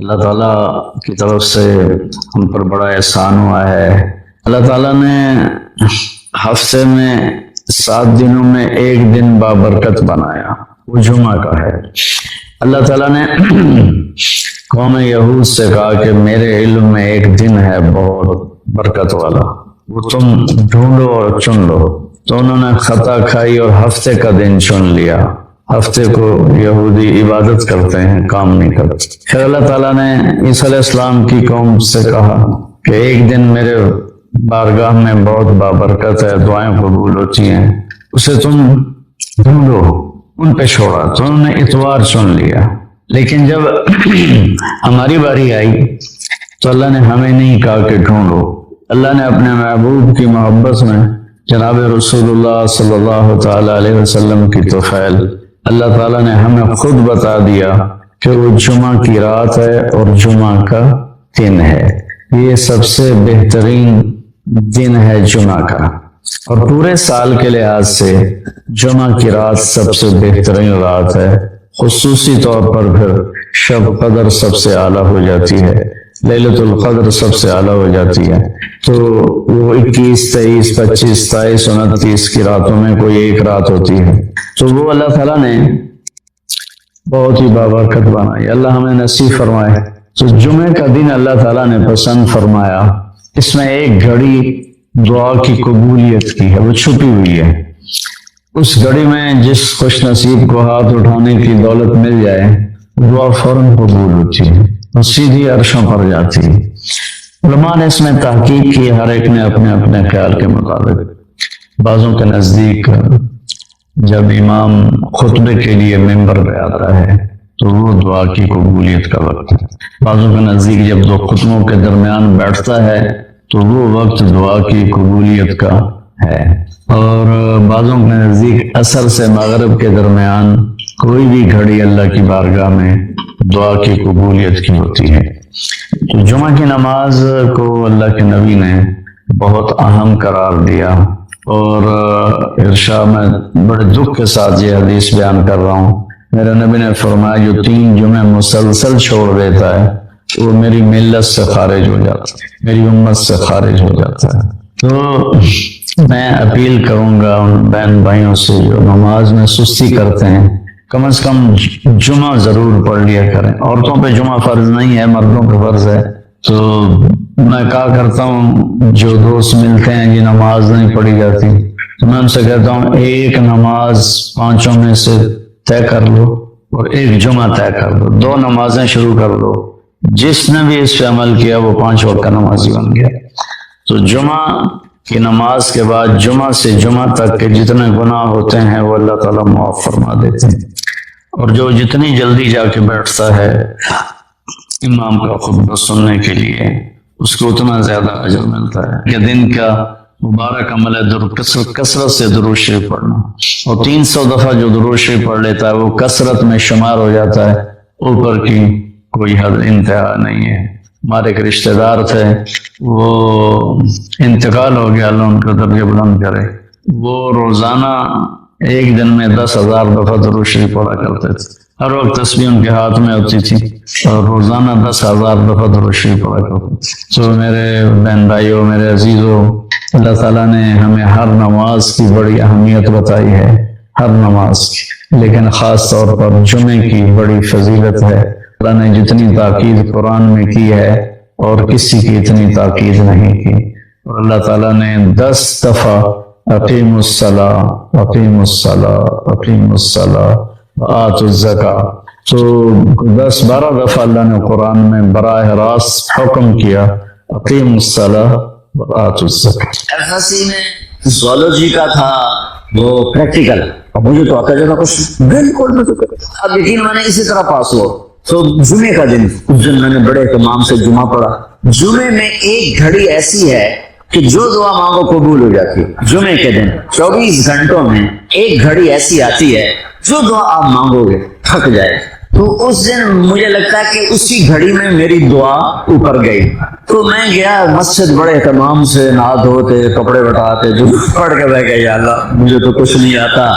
اللہ تعالیٰ کی طرف سے ہم پر بڑا احسان ہوا ہے۔ اللہ تعالیٰ نے ہفتے میں 7 دنوں میں ایک دن بابرکت بنایا، وہ جمعہ کا ہے۔ اللہ تعالیٰ نے قوم یہود سے کہا کہ میرے علم میں ایک دن ہے بہت برکت والا، وہ تم ڈھونڈو اور چن لو۔ تو انہوں نے خطا کھائی اور ہفتے کا دن چن لیا۔ ہفتے کو یہودی عبادت کرتے ہیں، کام نہیں کرتے۔ پھر اللہ تعالیٰ نے عیسیٰ علیہ السلام کی قوم سے کہا کہ ایک دن میرے بارگاہ میں بہت بابرکت ہے، دعائیں قبول ہوتی ہیں، اسے تم ڈھونڈو۔ ان پہ چھوڑا تو انہوں نے اتوار چن لیا۔ لیکن جب ہماری باری آئی تو اللہ نے ہمیں نہیں کہا کہ ڈھونڈو۔ اللہ نے اپنے محبوب کی محبت میں جناب رسول اللہ صلی اللہ تعالی علیہ وسلم کی توفیل اللہ تعالیٰ نے ہمیں خود بتا دیا کہ وہ جمعہ کی رات ہے اور جمعہ کا دن ہے۔ یہ سب سے بہترین دن ہے جمعہ کا، اور پورے سال کے لحاظ سے جمعہ کی رات سب سے بہترین رات ہے۔ خصوصی طور پر پھر شب قدر سب سے اعلیٰ ہو جاتی ہے، لیلۃ القدر سب سے اعلیٰ ہو جاتی ہے۔ تو وہ 21، 23، 25، 27، 29 کی راتوں میں کوئی ایک رات ہوتی ہے، تو وہ اللہ تعالیٰ نے بہت ہی بابرکت بنائی۔ اللہ ہمیں نصیب فرمائے۔ تو جمعے کا دن اللہ تعالیٰ نے پسند فرمایا، اس میں ایک گھڑی دعا کی قبولیت کی ہے، وہ چھپی ہوئی ہے۔ اس گھڑی میں جس خوش نصیب کو ہاتھ اٹھانے کی دولت مل جائے، دعا فوراً قبول ہوتی ہے اور سیدھی عرشوں پر جاتی ہے۔ علماء نے اس میں تحقیق کی، ہر ایک نے اپنے اپنے خیال کے مطابق۔ بعضوں کے نزدیک جب امام خطبے کے لیے ممبر پہ آتا ہے تو وہ دعا کی قبولیت کا وقت ہے۔ بعضوں کے نزدیک جب دو خطبوں کے درمیان بیٹھتا ہے تو وہ وقت دعا کی قبولیت کا ہے، اور بعضوں کے نزدیک عصر سے مغرب کے درمیان کوئی بھی گھڑی اللہ کی بارگاہ میں دعا کی قبولیت کی ہوتی ہے۔ تو جمعہ کی نماز کو اللہ کے نبی نے بہت اہم قرار دیا، اور ارشاد میں بڑے دکھ کے ساتھ یہ حدیث بیان کر رہا ہوں۔ میرے نبی نے فرمایا جو 3 جمعے مسلسل چھوڑ دیتا ہے وہ میری ملت سے خارج ہو جاتا ہے، میری امت سے خارج ہو جاتا ہے۔ تو میں اپیل کروں گا ان بہن بھائیوں سے جو نماز میں سستی کرتے ہیں، کم از کم جمعہ ضرور پڑھ لیا کریں۔ عورتوں پہ جمعہ فرض نہیں ہے، مردوں پہ فرض ہے۔ تو میں کہا کرتا ہوں جو دوست ملتے ہیں جی نماز نہیں پڑھی جاتی، تو میں ان سے کہتا ہوں ایک نماز 5 میں سے طے کر لو اور ایک جمعہ طے کر لو، 2 نمازیں شروع کر لو۔ جس نے بھی اس پہ عمل کیا وہ 5 وقت کا نمازی بن گیا۔ تو جمعہ کی نماز کے بعد جمعہ سے جمعہ تک کے جتنے گناہ ہوتے ہیں وہ اللہ تعالیٰ معاف فرما دیتے ہیں، اور جو جتنی جلدی جا کے بیٹھتا ہے امام کا خطبہ سننے کے لیے اس کو اتنا زیادہ اجر ملتا ہے۔ یہ دن کا مبارک عمل ہے کثرت سے درود شریف پڑھنا، اور 300 دفعہ جو درود شریف پڑھ لیتا ہے وہ کثرت میں شمار ہو جاتا ہے، اوپر کی کوئی حد انتہا نہیں ہے۔ ہمارے ایک رشتہ دار تھے، وہ انتقال ہو گیا، اللہ ان کا درجہ بلند کرے۔ وہ روزانہ ایک دن میں 10,000 دفعہ درود شریف پڑھا کرتے تھے، ہر وقت تسبیح ان کے ہاتھ میں ہوتی تھی، اور روزانہ 10,000 دفعہ درود شریف پڑھا کرتے تھے۔ تو میرے بہن بھائیوں، میرے عزیزوں، اللہ تعالیٰ نے ہمیں ہر نماز کی بڑی اہمیت بتائی ہے، ہر نماز کی، لیکن خاص طور پر جمعے کی بڑی فضیلت ہے۔ اللہ نے جتنی تاکید قرآن میں کی ہے اور کسی کی اتنی تاکید نہیں کی، اور اللہ تعالیٰ نے 10 دفعہ اقیم الصلاۃ، اقیم الصلاۃ، اقیم الصلاۃ وآتوا الزکاۃ، تو 10-12 دفعہ اللہ نے قرآن میں براہ راست حکم کیا اقیم الصلاۃ وآتوا الزکاۃ۔ ایفسی میں زولوجی کا تھا، وہ پریکٹیکل، اب مجھے تو آتا جاتا کچھ بالکل، اب یقین میں نے اسی طرح پاس ہوا۔ تو جمعے کا دن، اس دن میں نے بڑے اہتمام سے جمعہ پڑھا۔ جمعے میں ایک گھڑی ایسی ہے کہ جو دعا مانگو قبول ہو جاتی ہے۔ جمعے کے دن 24 گھنٹوں میں ایک گھڑی ایسی آتی ہے جو دعا آپ مانگو گے تھک جائے، تو اس دن مجھے لگتا ہے کہ اسی گھڑی میں میری دعا اوپر گئی. تو میں گیا مسجد بڑے اہتمام سے نہا دھوتے کپڑے بٹاتے جو پڑھ کے بیٹھ گیا یا اللہ مجھے تو کچھ نہیں آتا,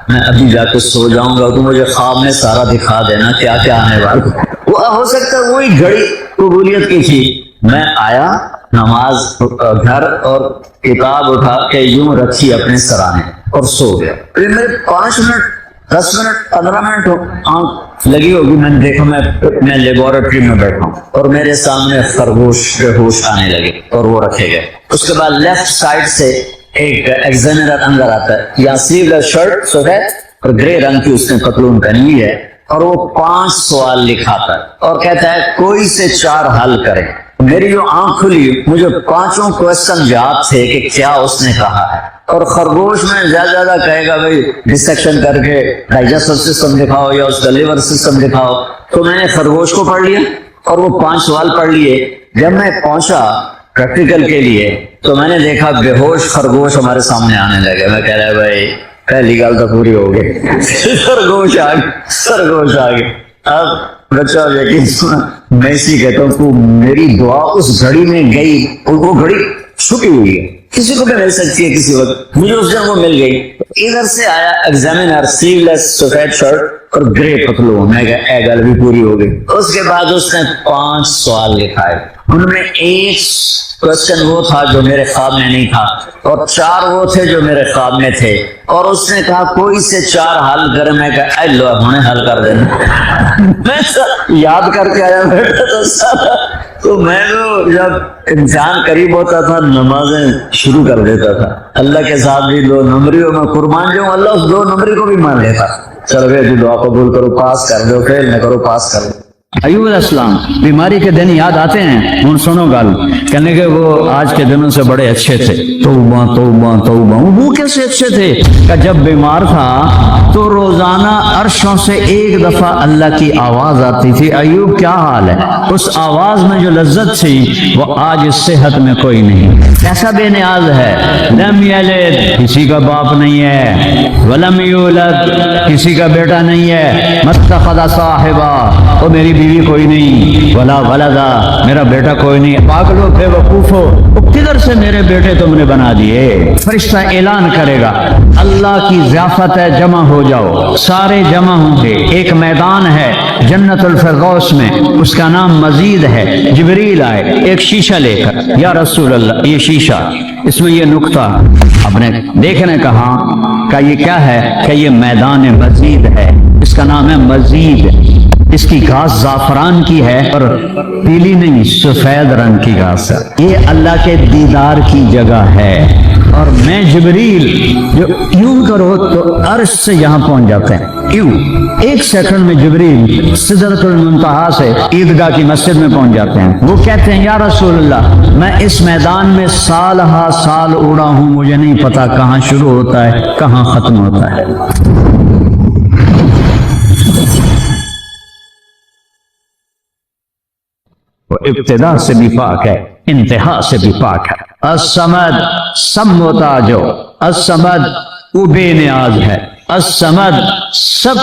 میں ابھی جا کے سو جاؤں گا, تو مجھے خواب میں سارا دکھا دینا کیا کیا آنے والا. وہ ہو سکتا ہے وہی گھڑی قبولیت کی تھی. میں آیا نماز گھر اور کتاب اٹھا کے یوں رکھی اپنے سرانے اور سو گیا. پھر میرے 5 منٹ 10 منٹ 15 منٹ آنکھ لگی ہوگی, میں نے دیکھا میں لیبورٹری میں بیٹھا ہوں اور میرے سامنے خرگوش کے ہوش آنے لگے اور وہ رکھے گئے. اس کے بعد لیفٹ سائڈ سے ایک ایگزامینر اندر آتا ہے, یا سلیو شرٹ سفید اور گرے رنگ کی اس نے پتلون پہنی ہوئی ہے, اور وہ 5 سوال لکھاتا ہے اور کہتا ہے کوئی سے 4 حل کریں. میری جو آنکھ کھلی مجھے 5 کوسچن یاد تھے کہ کیا اس نے کہا ہے. اور خرگوش میں زیادہ کہے گا بھائی ڈسیکشن کر کے ڈائجسٹو سسٹم دکھاؤ یا اس کا لیور سسٹم دکھاؤ. تو میں نے خرگوش کو پڑھ لیا اور وہ 5 سوال پڑھ لیے. جب میں پہنچا پریکٹیکل کے لیے تو میں نے دیکھا بے ہوش خرگوش ہمارے سامنے آنے لگے. میں کہہ رہا بھائی پہلی گل تو پوری ہو گئی, خرگوش آ گئے. اب بچہ یقین میں اسی کہتا ہوں کہ میری دعا اس گھڑی میں گئی, وہ گھڑی چھپی ہوئی ہے, کسی کو بھی مل سکتی ہے کسی وقت. مجھے اس دن وہ مل گئی. ادھر سے آیا ایگزامینر سلیو لیس سفید شرٹ اور گرے پتلون, میں کہا اے گل بھی پوری ہو گئی. اس کے بعد اس نے 5 سوال لکھائے. ان میں ایک کوسچن وہ تھا جو میرے خواب میں نہیں تھا اور 4 وہ تھے جو میرے خواب میں تھے. اور اس نے کہا کوئی سے 4 حل کرے. میں کہا اے لو ہمیں حل کر دینا. میں یاد کر کے آیا بیٹھا تو میں تو جب امتحان قریب ہوتا تھا نمازیں شروع کر دیتا تھا. اللہ کے ساتھ بھی 2 نمبریوں میں قربان جاؤں, اللہ اس 2 نمبری کو بھی مان لیتا. چلو بھائی دعا قبول کرو, پاس کر دو, فیل نہ کرو, پاس کر دو. ایوب علیہ السلام بیماری کے دن یاد آتے ہیں. ان سنو گل کہنے کہ وہ آج کے دنوں سے بڑے اچھے تھے. توبہ توبہ توبہ. وہ کیسے اچھے تھے کہ جب بیمار تھا تو روزانہ عرشوں سے ایک دفعہ اللہ کی آواز آتی تھی, ایوب کیا حال ہے. اس آواز میں جو لذت تھی وہ آج اس صحت میں کوئی نہیں. کیسا بے نیاز ہے. لم یلد کسی کا باپ نہیں ہے, ولم یولد کسی کا بیٹا نہیں ہے, متخذ صاحبہ وہ میری بیوی کوئی نہیں, ولا ولدا میرا بیٹا کوئی نہیں. پاگلو بے وقوف ہو, کدھر سے میرے بیٹے تم نے بنا دیے. فرشتہ اعلان کرے گا اللہ کی ضیافت ہے, جمع ہو جاؤ. سارے جمع ہوں گے. ایک میدان ہے جنت الفردوس میں, اس کا نام مزید ہے. جبریل آئے ایک شیشہ لے کر, یا رسول اللہ یہ شیشہ, اس میں یہ نقطہ آپ نے دیکھنے کہا کہ یہ کیا ہے, کہ یہ میدان مزید ہے. اس کا نام ہے مزید. اس کی گھاس زعفران کی ہے اور پیلی نہیں, سفید رنگ کی گھاس ہے. یہ اللہ کے دیدار کی جگہ ہے. اور میں جبریل جو یوں کرو تو عرش سے یہاں پہنچ جاتے ہیں. یوں 1 سیکنڈ میں جبریل سدرۃ المنتہا سے عیدگاہ کی مسجد میں پہنچ جاتے ہیں. وہ کہتے ہیں یا رسول اللہ میں اس میدان میں سال ہا سال اڑا ہوں, مجھے نہیں پتا کہاں شروع ہوتا ہے کہاں ختم ہوتا ہے. وہ ابتدا سے بھی پاک ہے, انتہا سے بھی پاک ہے. الصمد سم ہوتا جو, الصمد وہ بے نیاز ہے. الصمد سب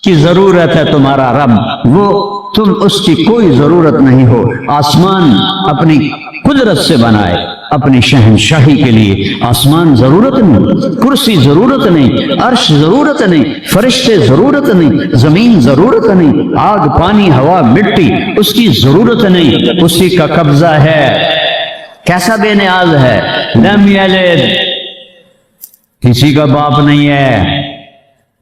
کی ضرورت ہے تمہارا رب, وہ تم اس کی کوئی ضرورت نہیں ہو. آسمان اپنی قدرت سے بنائے, اپنی شہنشاہی کے لیے. آسمان ضرورت نہیں, کرسی ضرورت نہیں, عرش ضرورت نہیں, فرشتے ضرورت نہیں, زمین ضرورت نہیں, آگ پانی ہوا مٹی اس کی ضرورت نہیں, اسی کا قبضہ ہے. کیسا بے نیاز ہے. لم یلد کسی کا باپ نہیں ہے,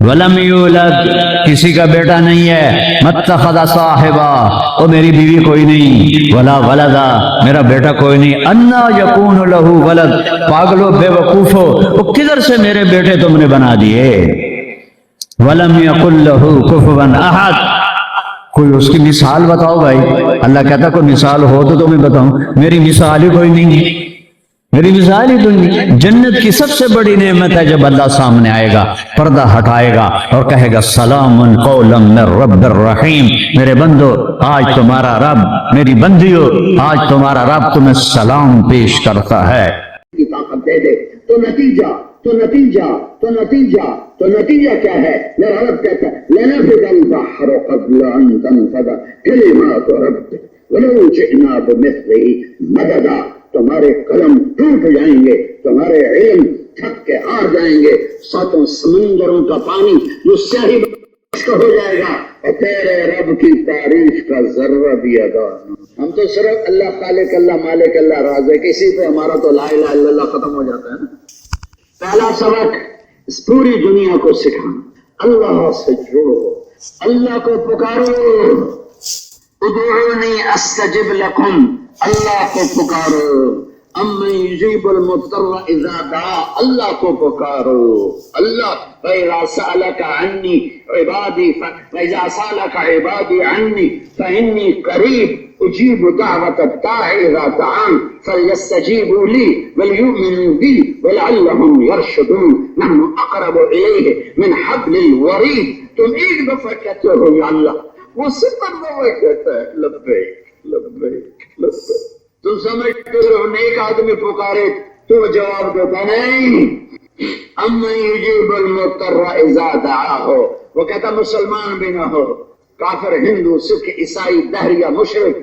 ولم یولد کسی کا بیٹا نہیں ہے, متخذ صاحبہ وہ میری بیوی کوئی نہیں, ولا ولدا میرا بیٹا کوئی نہیں. انا یکون لہ ولد پاگلو بے وقوف ہو, وہ کدھر سے میرے بیٹے تم نے بنا دیے. ولم یکن لہ کفوا احد کوئی اس کی مثال بتاؤ بھائی. اللہ کہتا کوئی مثال ہو تو تمہیں بتاؤں, میری مثال ہی کوئی نہیں, میری مثال ہی کوئی نہیں. جنت کی سب سے بڑی نعمت ہے جب اللہ سامنے آئے گا, پردہ ہٹائے گا اور کہے گا سلام قولا من رب الرحیم. میرے بندو آج تمہارا رب, میری بندیو آج تمہارا رب تمہیں سلام پیش کرتا ہے. کی طاقت دے دے تو نتیجہ تو نتیجہ کیا ہے؟ میرا رب کہتا ہے لنفد البحر قبل ان تنفد کلمات ربک ولو جئنا بمثله مددا. تمہارے قلم ٹوٹ جائیں گے، تمہارے علم تھک کے ہار جائیں گے، ساتوں سمندروں کا پانی جو سیاہی ہو جائے گا اور تیرے رب کی تعریف کا ذرہ بھی ادا. ہم تو صرف اللہ خالق اللہ مالک اللہ رازق، اسی پہ ہمارا تو لا الہ الا اللہ ختم ہو جاتا ہے نا. پہلا سبق اس پوری دنیا کو سکھانا، اللہ سے جڑو، اللہ کو پکارو، ادعونی استجب لکم، اللہ کو پکارو. امن یجیب المضطر اذا دعا، اللہ کو پکارو. اللہ فإذا سألك عني عبادي فإذا سألك عبادي عني فإني قريب أجيب دعوة الداع إذا دعان فليستجيبوا لي وليؤمنوا بي ولعلهم يرشدون. نحن أقرب إليه من حبل الوريد. تم ایک دفعہ کہتے ہو یا اللہ، وہ 70 دفعہ کہتا ہے لبیک لبیک لبیک. تم سمجھتے ہو نیک آدمی پکارے تو جواب دیتا نہیں. امن یجیب المضطر اذا دعاہ، وہ کہتا مسلمان بھی نہ ہو، کافر، ہندو، سکھ، عیسائی، دہریہ، مشرک،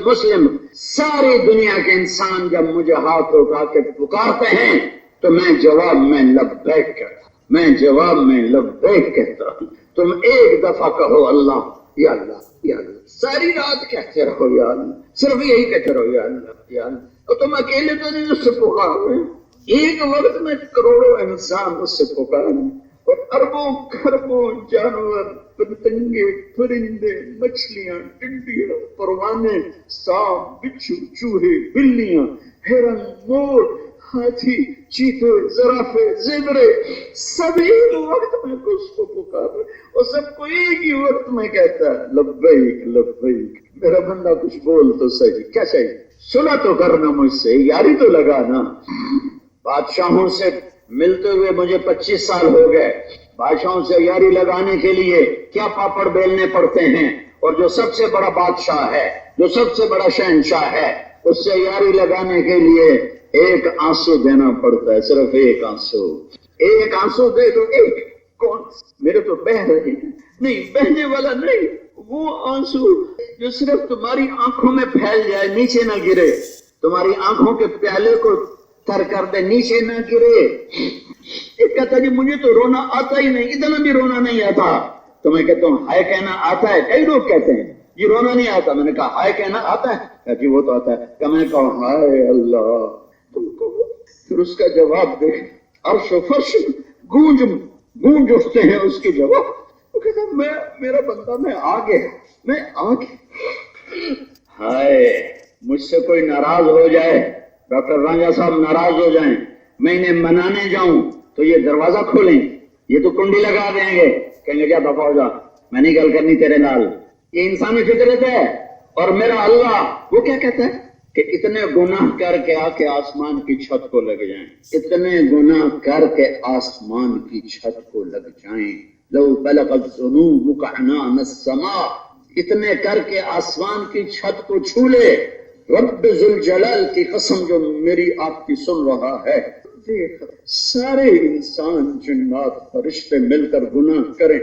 مسلم، ساری دنیا کے انسان جب مجھے ہاتھ اٹھا کے پکارتے ہیں تو میں جواب میں لبیک کہتا ہوں، میں جواب میں لبیک کہتا ہوں. تم ایک دفعہ کہو اللہ یا اللہ یا اللہ، ساری رات کہتے رہو یا اللہ، صرف یہی کہتے رہو یا اللہ یا اللہ. اور تم اکیلے تو نہیں اس سے پکار رہے، ایک وقت میں کروڑوں انسان اس سے پکار رہے، اور اربوں خربوں جانور، پتنگے، پرندے، مچھلیاں، ٹنڈیاں، پروانے، سانپ، بچھو، چوہے، بلیاں، ہرن، مور، ہاتھی، چیتے، زرافے، زیبرے، سبھی وقت میں اس کو پکار رہے، اور سب کو ایک ہی وقت میں کہتا ہے لبیک لبیک. میرا بندہ کچھ بول تو صحیح، کیا چاہیے؟ صلح تو کرنا مجھ سے، یاری تو لگانا. بادشاہوں سے ملتے ہوئے مجھے 25 سال ہو گئے. بادشاہوں سے یاری لگانے کے لیے کیا پاپڑ بیلنے پڑتے ہیں، اور جو سب سے بڑا بادشاہ ہے، جو سب سے بڑا شہنشاہ ہے، اس سے یاری لگانے کے لیے ایک آنسو دینا پڑتا ہے، صرف ایک آنسو. ایک آنسو دے دو، ایک. کون؟ میرے تو بہ رہے ہیں. نہیں، بہنے والا نہیں، وہ آنسو جو صرف تمہاری آنکھوں میں پھیل جائے، نیچے نہ گرے، تمہاری آنکھوں کے پیالے کو تر کر دے، نیچے نہ گرے. ایک کہتا جی مجھے تو رونا آتا ہی نہیں، اتنا بھی رونا نہیں آتا. تو میں کہتا ہوں ہائے کہنا آتا ہے. کئی لوگ کہتے ہیں یہ رونا نہیں آتا. میں نے کہا ہائے کہنا آتا ہے؟ جی وہ تو آتا ہے. کہ میں نے کہا ہائے اللہ، تم کہو. پھر اس کا جواب دے، عرش و فرش گونج اٹھتے ہیں اس کے جواب. وہ کہتا میرا بندہ میں آگے. ہائے مجھ سے کوئی ناراض ہو جائے، ڈاکٹر رانجھا صاحب ناراض ہو جائیں، میں انہیں منانے جاؤں تو یہ دروازہ کھولیں، یہ تو کنڈی لگا دیں گے، کہیں گے کیا دفعہ ہو جا، میں نہیں گل کرنی تیرے نال. یہ انسانی فطرت ہے. اور میرا اللہ وہ کیا کہتا ہے کہ اتنے گناہ کر کے آ کے آسمان کی چھت کو لگ جائیں، اتنے گناہ کر کے آسمان کی چھت کو لگ جائیں. لو بلغت ذنوبک عنان السماء، اتنے کر کے آسمان کی چھت کو چھو لے. رب ذوالجلال کی قسم جو میری آپ کی سن رہا ہے، سارے انسان جنات فرشتے مل کر گناہ کریں،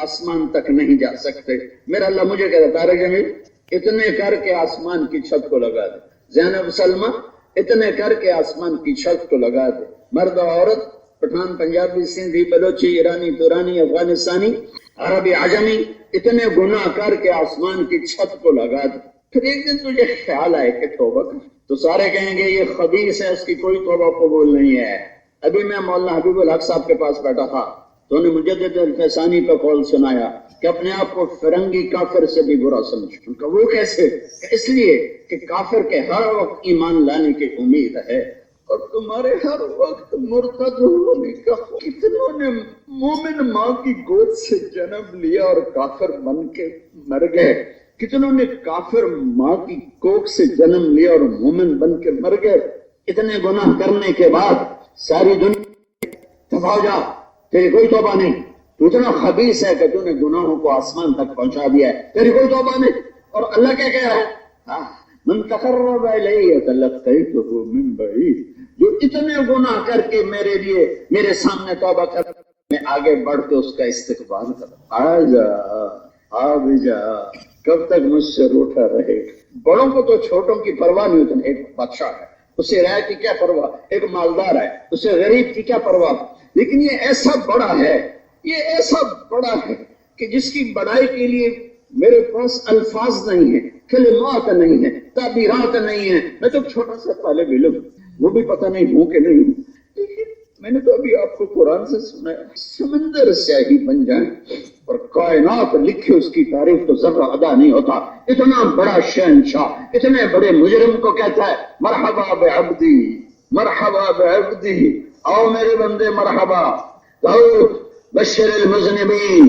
آسمان تک نہیں جا سکتے. میرا اللہ مجھے کہتا ہے طارق جمیل اتنے کر کے آسمان کی چھت کو لگا دے. زینب سلمہ اتنے کر کے آسمان کی چھت کو لگا دے. مرد و عورت، پٹھان، پنجابی، سندھی، بلوچی، ایرانی، تورانی، افغانستانی، عربی، عجمی، اتنے گناہ کر کے آسمان کی چھت کو لگا دے. پھر ایک دن تجھے خیال آئے کہ توبہ کر، تو سارے کہیں گے یہ خبیث ہے، اس کی کوئی توبہ قبول نہیں ہے. ابھی میں مولانا حبیب الحق صاحب کے پاس بیٹھا تھا تو انہیں مجدد الفسانی کا قول سنایا کہ اپنے آپ کو فرنگی کافر سے بھی برا سمجھ. ان کا وہ کیسے؟ اس لیے کہ کافر کے ہر وقت ایمان لانے کی امید ہے اور تمہارے ہر وقت مرتد ہونے کا. کتنوں نے مومن ماں کی گود سے جنم لیا اور کافر بن کے مر گئے. کتنوں نے کافر ماں کی کوکھ سے جنم لیا اور مومن بن کے مر گئے. اتنے گناہ کرنے کے بعد ساری دنیا دفاع ہو جا، تیری کوئی توبہ نہیں، تو اتنا خبیث ہے کہ تو نے گناہوں کو آسمان تک پہنچا دیا ہے، تیری کوئی توبہ نہیں. اور اللہ کیا کہہ رہا ہے؟ من تقرب الیہ تلقیتہ من بعید، جو اتنے گناہ کر کے میرے لیے میرے سامنے توبہ کر، میں آگے بڑھ کے اس کا استقبال کروں، آ جا آ بھی جا، کب تک مجھ سے روٹا رہے؟ بڑوں کو تو چھوٹوں کی پرواہ نہیں ہوتی، ایک بادشاہ ہے اسے رائے کی کیا پرواہ، ایک مالدار ہے اسے غریب کی کیا پرواہ، لیکن یہ ایسا بڑا ہے، یہ ایسا بڑا ہے کہ جس کی بڑائی کے لیے میرے پاس الفاظ نہیں ہیں، کلمات نہیں ہیں، تعبیرات نہیں ہیں۔ میں تو چھوٹا سا طالب علم، وہ بھی پتہ نہیں ہوں کہ نہیں ہوں، لیکن میں نے تو ابھی آپ کو قرآن سے سنا ہے، سمندر سیاہی بن جائیں اور کائنات لکھے اس کی تعریف تو ذرہ ادا نہیں ہوتا۔ اتنا بڑا شہنشاہ اتنے بڑے مجرم کو کہتا ہے مرحبا بعبدی، مرحبا بعبدی، آؤ میرے بندے مرحبا، جاؤ بشر المذنبین،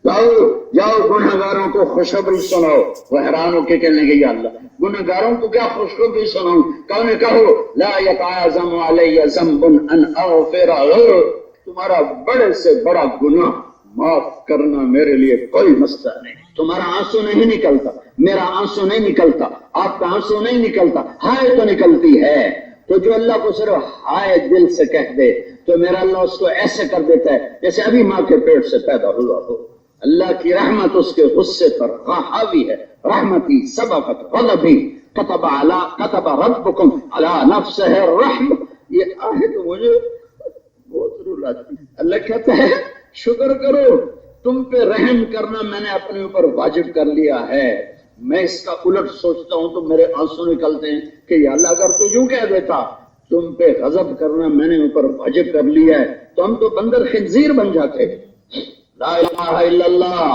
جاؤ جاؤ گنہگاروں کو خوشخبری سناؤ۔ وہ حیران ہو کے کہنے لگے یا اللہ گنہگاروں کو کیا خوشخبری سناؤں؟ کہنے کہو لا یتعاظم علی ذنب ان اغفر، تمہارا بڑے سے بڑا گناہ معاف کرنا میرے لیے کوئی مسئلہ نہیں۔ تمہارا آنسو نہیں نکلتا، میرا آنسو نہیں نکلتا، آپ کا آنسو نہیں نکلتا، ہائے تو نکلتی ہے۔ تو جو اللہ کو صرف ہائے دل سے کہہ دے تو میرا اللہ اس کو ایسے کر دیتا ہے جیسے ابھی ماں کے پیٹ سے پیدا ہوا ہو۔ اللہ کی رحمت اس کے غصے پر حاوی ہے، رحمتی سبقت غضبی کتب ربکم علی نفسہ الرحمہ۔ یہ آیت مجھے بہت رلاتی ہے۔ اللہ کہتا ہے شکر کرو، تم پہ رحم کرنا میں نے اپنے اوپر واجب کر لیا ہے۔ میں اس کا الٹ سوچتا ہوں تو میرے آنسو نکلتے ہیں کہ یا اللہ اگر تو یوں کہہ دیتا تم پہ غضب کرنا میں نے اوپر واجب کر لیا ہے تو ہم تو بندر خنزیر بن جاتے۔ لا الہ الا اللہ،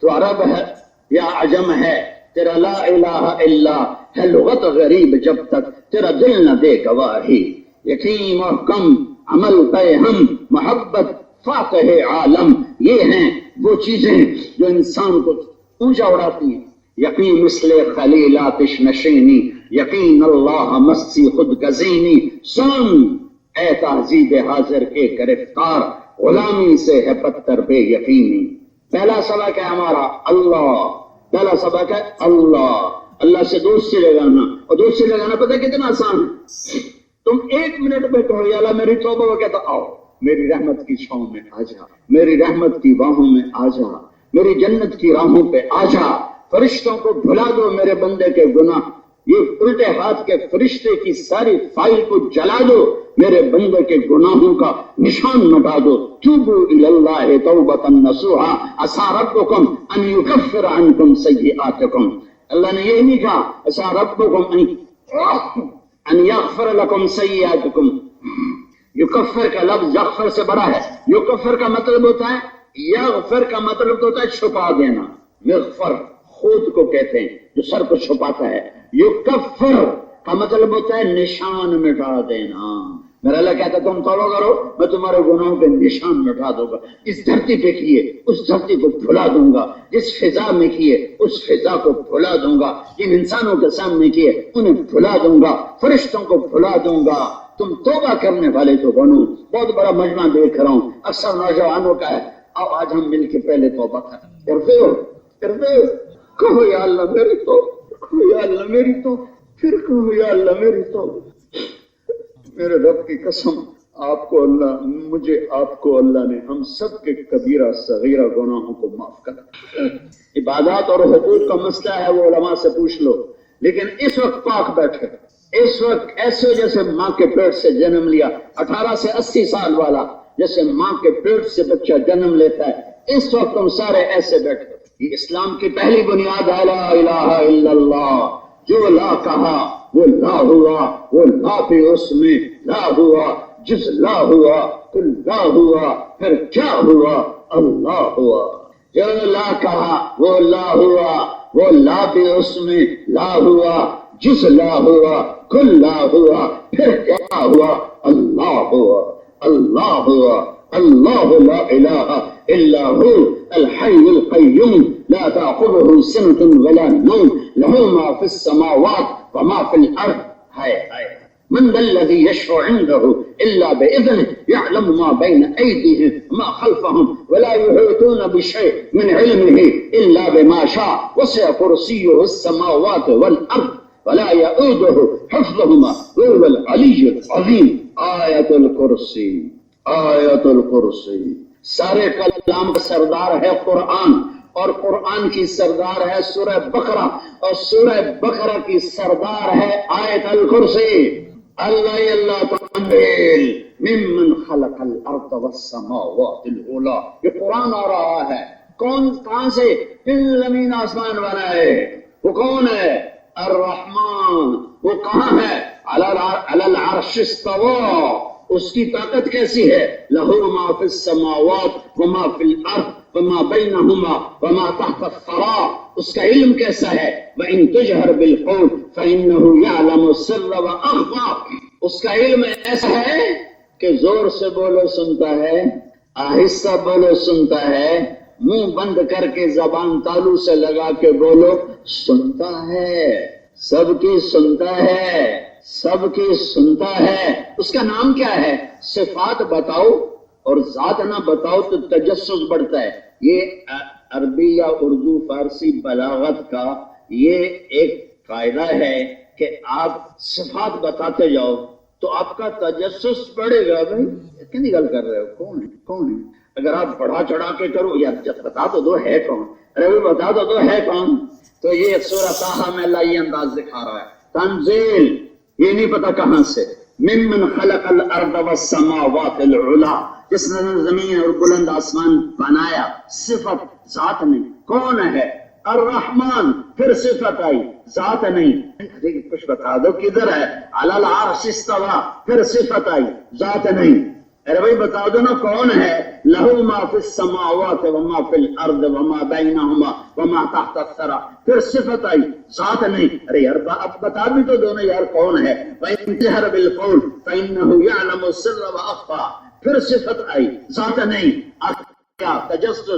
تو عرب ہے یا عجم ہے، تیرا لا الہ الا ہے لغت غریب جب تک تیرا دل نہ دے گواہی۔ یقین محکم عمل پہ ہم محبت فاتح عالم، یہ ہیں وہ چیزیں جو انسان کو اونچا اڑاتی ہیں۔ یقین مثل خلیل آتش نشینی، یقین اللہ مسی خود گزینی، سن اے تہذیب حاضر کے گرفتار، غلامی سے ہے بدتر بے یقینی۔ پہلا سبق ہے ہمارا اللہ، پہلا سبق ہے اللہ، اللہ سے دوستی لگانا، اور دوستی لگانا پتہ کتنا آسان ہے۔ تم ایک منٹ میں کہو یا اللہ میری توبہ، وہ کہتا آؤ میری رحمت کی چھاؤں میں آ جا، میری رحمت کی باہوں میں آ جا، میری جنت کی راہوں پہ آ جا۔ فرشتوں کو بھلا دو میرے بندے کے گناہ، یہ الٹے ہاتھ کے فرشتے کی ساری فائل کو جلا دو، میرے بندے کے گناہوں کا نشان مٹا دو۔ توبوا الی اللہ توبۃ نصوحا عسیٰ ربکم ان یکفر عنکم سیئاتکم۔ اللہ نے یہی نہیں کہا عسیٰ ربکم ان یغفر لکم سیئاتکم۔ یکفر کا لفظ یغفر سے بڑا ہے۔ یکفر کا مطلب ہوتا ہے، یغفر کا مطلب ہوتا ہے چھپا دینا، مغفر خود کو کہتے ہیں جو سر کو چھپاتا ہے۔ یکفر کا مطلب ہوتا ہے نشان مٹا دینا۔ میرا اللہ کہتا ہے تم توبہ کرو میں تمہارے گناہوں کے نشان مٹا دوں گا، اس دھرتی پہ کیے اس دھرتی کو بھلا دوں گا، جس فضا میں کیے اس فضا کو بھلا دوں گا، جن انسانوں کے سامنے کیے انہیں بھلا دوں گا، فرشتوں کو بھلا دوں گا۔ تم توبہ کرنے والے تو بنو۔ بہت بڑا مجمع دیکھ رہا ہوں، اکثر نوجوانوں کا ہے، آؤ آج ہم مل کے پہلے توبہ کریں، کہو یا اللہ میری تو، کہو یا اللہ میری تو، پھر کہو یا اللہ میری تو۔ میرے رب کی قسم آپ کو اللہ، مجھے آپ کو اللہ نے ہم سب کے کبیرہ صغیرہ گناہوں کو معاف کر۔ عبادات اور حقوق کا مسئلہ ہے وہ علماء سے پوچھ لو، لیکن اس وقت پاک بیٹھے، اس وقت ایسے جیسے ماں کے پیٹ سے جنم لیا، 18 سے 80 سال والا جیسے ماں کے پیٹ سے بچہ جنم لیتا ہے، اس وقت تم سارے ایسے بیٹھے۔ یہ اسلام کی پہلی بنیاد ہے لا الہ الا اللہ۔ جو لا کہا وہ لا ہوا، وہ لا بھی اس میں لا ہوا، جس لا ہوا کل لا ہوا، پھر کیا ہوا؟ اللہ ہوا۔ جو لا کہا وہ لا ہوا، وہ لا بھی اس میں لا ہوا، جس لا ہوا کل لا ہوا، پھر کیا ہوا؟ اللہ ہوا، اللہ ہوا۔ اللہ لا الہ الا هو الحي القيوم لا تأخذه سنة ولا نوم له ما في السماوات وما في الأرض۔ من ذا الذي يشفع عنده إلا بإذنه يعلم ما بين أيديهم وما خلفهم ولا يحيطون بشيء من علمه إلا بما شاء وسع كرسيه السماوات والأرض ولا يؤوده حفظهما وهو العلی العظیم. آیت الکرسی، آیت الکرسی. سارے کلام کا سردار ہے قرآن، اور قرآن کی سردار ہے سورہ بقرہ، اور سورہ بقرہ کی سردار ہے آیت الکرسی. اللہ اللہ تنزیل ممن خلق الارض والسماوات العلی. یہ قرآن آ رہا ہے. کون کہاں سے ان زمین آسمان بنائے؟ وہ کون ہے؟ الرحمن. وہ کہاں ہے؟ علی العرش استوى. اس کی طاقت کیسی ہے؟ لہو ما فی السماوات وما فی الارض وما بینہما وما تحت الثری. اس کا علم کیسا ہے؟ وَإِن تُجْهَرْ بِالْقَوْلِ فَإِنَّهُ يَعْلَمُ السِّرَّ وَأَخْفَى. اس کا علم ایسا ہے کہ زور سے بولو سنتا ہے، آہستہ بولو سنتا ہے، منہ بند کر کے زبان تالو سے لگا کے بولو سنتا ہے، سب کی سنتا ہے، سب کی سنتا ہے. اس کا نام کیا ہے؟ صفات بتاؤ اور ذات نہ بتاؤ تو تجسس بڑھتا ہے. یہ عربی یا اردو فارسی بلاغت کا یہ ایک قاعدہ ہے کہ آپ صفات بتاتے جاؤ تو آپ کا تجسس بڑھے گا. بھائی کتنی گل کر رہے ہو؟ کون ہے کون ہے؟ اگر آپ بڑھا چڑھا کے کرو یار بتا تو دو ہے کون، ارے وہ بتا تو دو ہے کون. تو یہ سورہ طٰہٰ میں اللہ یہ انداز دکھا رہا ہے. تنزیل یہ نہیں پتا کہاں سے. ممن خلق الارض والسماوات العلی. جس نے زمین اور بلند آسمان بنایا. صفت ذات نہیں. کون ہے؟ الرحمن. پھر صفت آئی، ذات نہیں. کچھ بتا دو کدھر ہے؟ علی العرش استوى. پھر صفت آئی، ذات نہیں. ارے بھائی بتا دو نا کون ہے؟ لہو ما فی السماوات وما فی الارض وما بینہما وما تحت الثری. پھر صفت آئی، ذات نہیں. ارے یار اب بتا بھی تو دو نا یار کون ہے؟ وَإِن تُجْهَرْ بِالْقَوْلِ فَإِنَّهُ يَعْلَمُ السِّرَّ وَأَخْفَى. پھر صفت آئی، ذات نہیں. اب کیا تجسس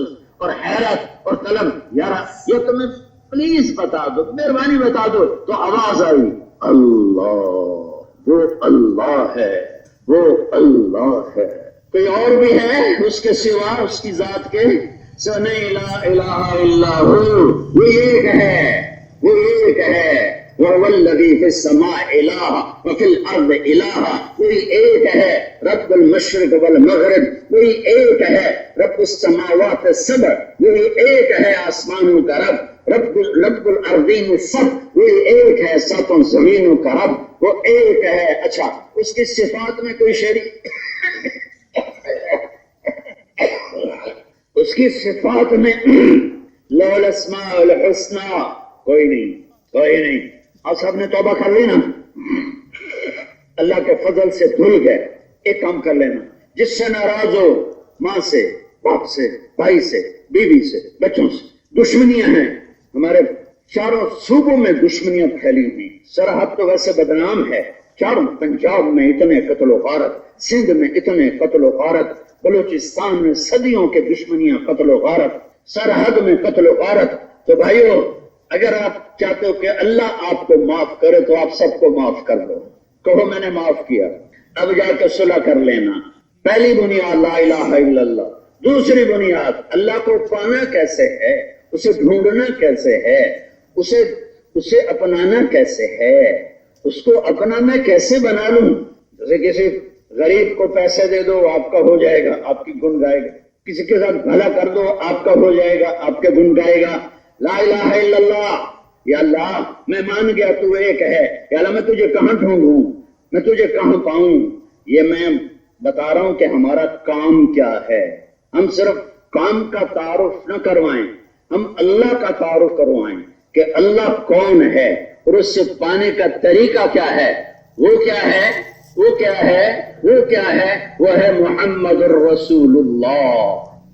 اور حیرت اور طلب. یار یہ تمہیں پلیز بتا دو، مہربانی بتا دو. تو آواز آئی اللہ. وہ اللہ ہے، وہ اللہ ہے. کوئی اور بھی ہے اس کے سوا اس کی ذات کے؟ سنے لا الہ الا ہو. وہ ایک ہے، وہ ایک ہے. وَهُوَ الَّذِي فِي السَّمَاءِ إِلَٰهٌ وَفِي الْأَرْضِ إِلَٰهٌ. وہی ایک ہے رب المشرق والمغرب. وہی ایک ہے رب السماوات السبع. وہی ایک ہے آسمانوں کا رب. رب الارضین السبع. وہی ایک ہے ساتوں زمینوں کا رب. وہ ایک ہے. اچھا اس کی صفات میں کوئی شریک؟ اس کی صفات میں لہ الاسماء الحسنی کوئی نہیں، کوئی نہیں. آپ سب نے توبہ کر لی نا؟ اللہ کے فضل سے دھل گئے. ایک کام کر لینا، جس سے ناراض ہو، ماں سے، باپ سے، بھائی سے، بیوی سے، بچوں سے. دشمنیاں ہیں ہمارے چاروں صوبوں میں، دشمنیاں پھیلی ہوئی. سرحد تو ویسے بدنام ہے. چاروں پنجاب میں اتنے قتل و غارت، سندھ میں اتنے قتل و غارت، بلوچستان میں صدیوں کے دشمنیاں، قتل و غارت، سرحد میں قتل و غارت. تو بھائیو اگر آپ چاہتے ہو کہ اللہ آپ کو معاف کرے تو آپ سب کو معاف کر دو. کہو میں نے معاف کیا. اب جا کے صلح کر لینا. پہلی بنیاد لا الہ الا اللہ. دوسری بنیاد اللہ کو پانا کیسے ہے، اسے ڈھونڈنا کیسے ہے، اسے اپنانا کیسے ہے، اس کو اپنا میں کیسے بنا لوں. جیسے کسی غریب کو پیسے دے دو آپ کا ہو جائے گا، آپ کی گن گائے گا. کسی کے ساتھ بھلا کر دو آپ کا ہو جائے گا، آپ کے گن گائے گا. لا الہ الا اللہ. یا اللہ میں مان گیا تو ایک ہے. یا اللہ میں تجھے کہاں ڈھونڈوں، میں تجھے کہاں پاؤں. یہ میں بتا رہا ہوں کہ ہمارا کام کیا ہے. ہم صرف کام کا تعارف نہ کروائیں، ہم اللہ کا تعارف کروائیں کہ اللہ کون ہے اور اس سے پانے کا طریقہ کیا ہے. وہ کیا ہے؟ وہ کیا ہے؟ وہ کیا ہے؟ وہ ہے محمد الرسول اللہ.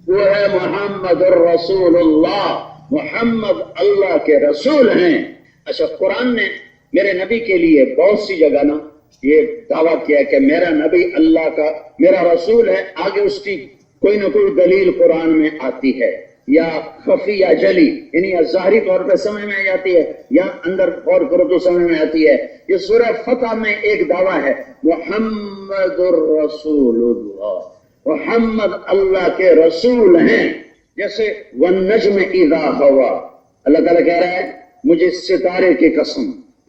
وہ ہے محمد الرسول اللہ. محمد اللہ کے رسول ہیں. اچھا قرآن نے میرے نبی کے لیے بہت سی جگہ نا یہ دعویٰ کیا کہ میرا نبی اللہ کا میرا رسول ہے. آگے اس کی کوئی نہ کوئی دلیل قرآن میں آتی ہے، یا خفی یا جلی، یعنی ظاہری طور پہ سمجھ میں آتی ہے یا اندر غور کرو تو سمجھ میں آتی ہے. یہ سورہ فتح میں ایک دعویٰ ہے محمد الرسول اللہ. محمد اللہ کے رسول ہیں. جیسے والنجم اذا ہوا، اللہ تعالیٰ کہہ رہا ہے مجھے ستارے کی قسم،